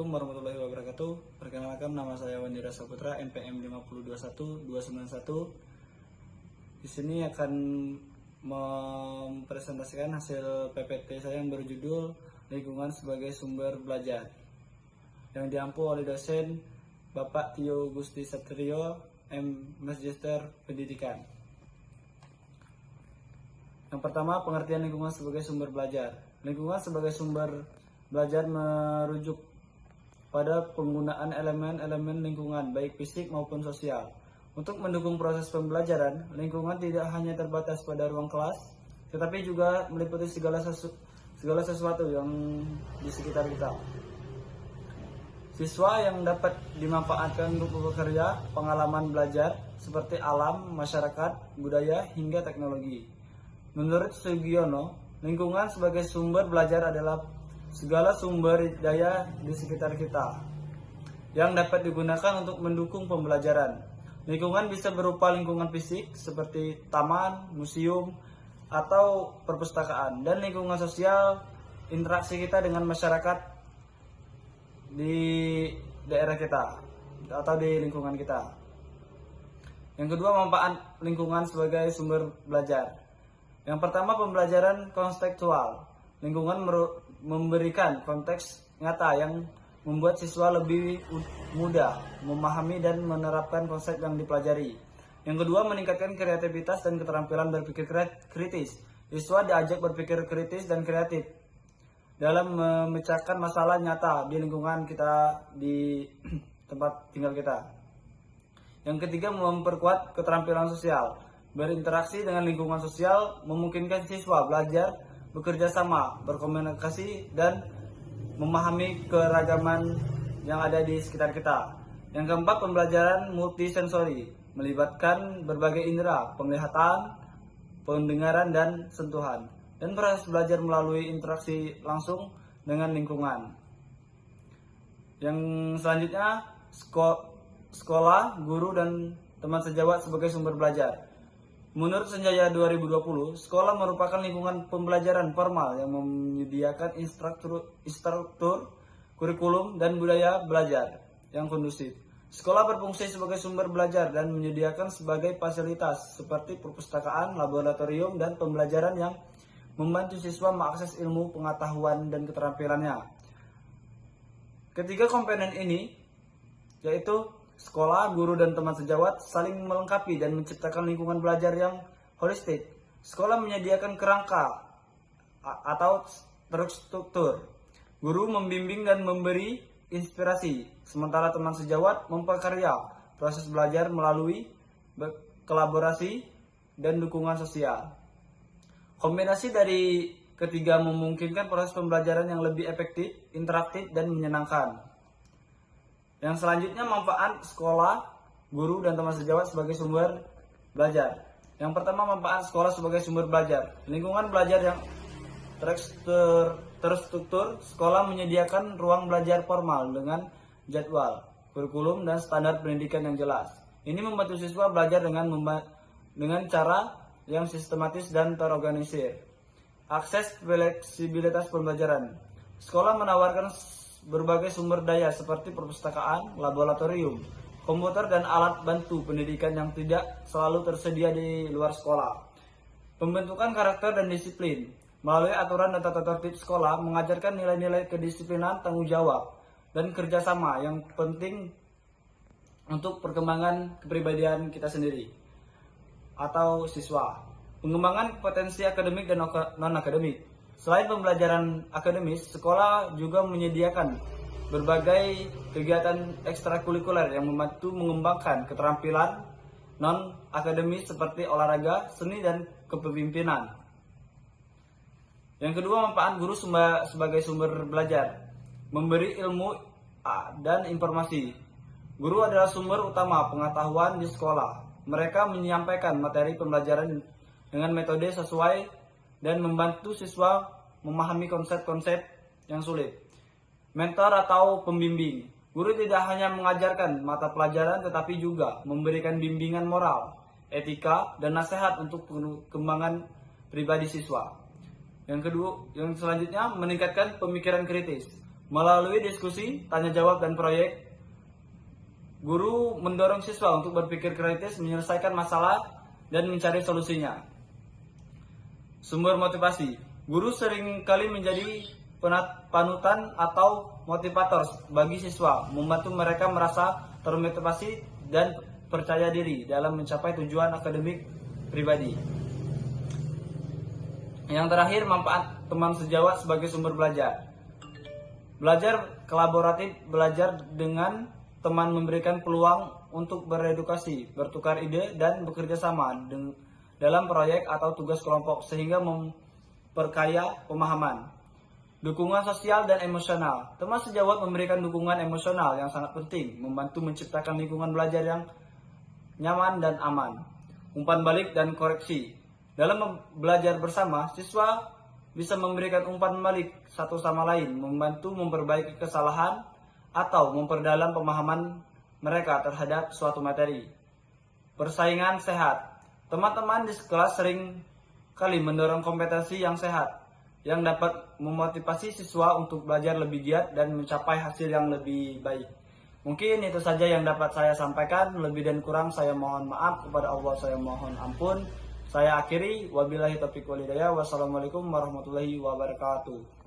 Assalamualaikum warahmatullahi wabarakatuh. Perkenalkan, nama saya Wandira Saputra, NPM 5021291. Di sini akan mempresentasikan hasil PPT saya yang berjudul Lingkungan sebagai Sumber Belajar, yang diampu oleh dosen Bapak Tio Gusti Satrio, Magister Pendidikan. Yang pertama, pengertian lingkungan sebagai sumber belajar. Lingkungan sebagai sumber belajar merujuk pada penggunaan elemen-elemen lingkungan, baik fisik maupun sosial. Untuk mendukung proses pembelajaran, lingkungan tidak hanya terbatas pada ruang kelas, tetapi juga meliputi segala sesuatu yang di sekitar kita. Siswa yang dapat dimanfaatkan untuk bekerja, pengalaman belajar seperti alam, masyarakat, budaya, hingga teknologi. Menurut Sugiono, lingkungan sebagai sumber belajar adalah segala sumber daya di sekitar kita yang dapat digunakan untuk mendukung pembelajaran. Lingkungan bisa berupa lingkungan fisik seperti taman, museum, atau perpustakaan, dan lingkungan sosial, interaksi kita dengan masyarakat di daerah kita atau di lingkungan kita. Yang kedua, manfaat lingkungan sebagai sumber belajar. Yang pertama, pembelajaran kontekstual. Lingkungan memberikan konteks nyata yang membuat siswa lebih mudah memahami dan menerapkan konsep yang dipelajari. Yang kedua, meningkatkan kreativitas dan keterampilan berpikir kritis. Siswa diajak berpikir kritis dan kreatif dalam memecahkan masalah nyata di lingkungan kita, di tempat tinggal kita. Yang ketiga, memperkuat keterampilan sosial. Berinteraksi dengan lingkungan sosial memungkinkan siswa belajar bekerja sama, berkomunikasi, dan memahami keragaman yang ada di sekitar kita. Yang keempat, pembelajaran multisensori, melibatkan berbagai indera, penglihatan, pendengaran, dan sentuhan, dan proses belajar melalui interaksi langsung dengan lingkungan. Yang selanjutnya, sekolah, guru, dan teman sejawat sebagai sumber belajar. Menurut Senjaya 2020, sekolah merupakan lingkungan pembelajaran formal yang menyediakan instruktur, kurikulum, dan budaya belajar yang kondusif. Sekolah berfungsi sebagai sumber belajar dan menyediakan sebagai fasilitas seperti perpustakaan, laboratorium, dan pembelajaran yang membantu siswa mengakses ilmu, pengetahuan, dan keterampilannya. Ketiga komponen ini, yaitu sekolah, guru, dan teman sejawat, saling melengkapi dan menciptakan lingkungan belajar yang holistik. Sekolah menyediakan kerangka atau terstruktur. Guru membimbing dan memberi inspirasi, sementara teman sejawat memperkarya proses belajar melalui kolaborasi dan dukungan sosial. Kombinasi dari ketiga memungkinkan proses pembelajaran yang lebih efektif, interaktif, dan menyenangkan. Yang selanjutnya, manfaat sekolah, guru, dan teman sejawat sebagai sumber belajar. Yang pertama, manfaat sekolah sebagai sumber belajar. Lingkungan belajar yang terstruktur, sekolah menyediakan ruang belajar formal dengan jadwal, kurikulum, dan standar pendidikan yang jelas. Ini membantu siswa belajar dengan cara yang sistematis dan terorganisir. Akses fleksibilitas pembelajaran. Sekolah menawarkan berbagai sumber daya seperti perpustakaan, laboratorium, komputer, dan alat bantu pendidikan yang tidak selalu tersedia di luar sekolah. Pembentukan karakter dan disiplin. Melalui aturan dan tata tertib sekolah mengajarkan nilai-nilai kedisiplinan, tanggung jawab, dan kerjasama yang penting untuk perkembangan kepribadian kita sendiri atau siswa. Pengembangan potensi akademik dan non-akademik. Selain pembelajaran akademis, sekolah juga menyediakan berbagai kegiatan ekstrakurikuler yang membantu mengembangkan keterampilan non-akademis seperti olahraga, seni, dan kepemimpinan. Yang kedua, manfaat guru sebagai sumber belajar. Memberi ilmu dan informasi. Guru adalah sumber utama pengetahuan di sekolah. Mereka menyampaikan materi pembelajaran dengan metode sesuai dan membantu siswa memahami konsep-konsep yang sulit. Mentor atau pembimbing. Guru tidak hanya mengajarkan mata pelajaran tetapi juga memberikan bimbingan moral, etika, dan nasihat untuk pengembangan pribadi siswa. Yang selanjutnya, meningkatkan pemikiran kritis. Melalui diskusi, tanya jawab, dan proyek, guru mendorong siswa untuk berpikir kritis, menyelesaikan masalah, dan mencari solusinya. Sumber motivasi. Guru seringkali menjadi panutan atau motivator bagi siswa, membantu mereka merasa termotivasi dan percaya diri dalam mencapai tujuan akademik pribadi. Yang terakhir, manfaat teman sejawat sebagai sumber belajar. Belajar kolaboratif, belajar dengan teman memberikan peluang untuk beredukasi, bertukar ide, dan bekerja sama dalam proyek atau tugas kelompok sehingga memperkaya pemahaman. Dukungan sosial dan emosional. Teman sejawat memberikan dukungan emosional yang sangat penting, membantu menciptakan lingkungan belajar yang nyaman dan aman. Umpan balik dan koreksi. Dalam belajar bersama, siswa bisa memberikan umpan balik satu sama lain, membantu memperbaiki kesalahan atau memperdalam pemahaman mereka terhadap suatu materi. Persaingan sehat. Teman-teman di kelas sering kali mendorong kompetensi yang sehat yang dapat memotivasi siswa untuk belajar lebih giat dan mencapai hasil yang lebih baik. Mungkin itu saja yang dapat saya sampaikan. Lebih dan kurang saya mohon maaf. Kepada Allah saya mohon ampun. Saya akhiri, wabillahi taufiq wal hidayah. Wassalamualaikum warahmatullahi wabarakatuh.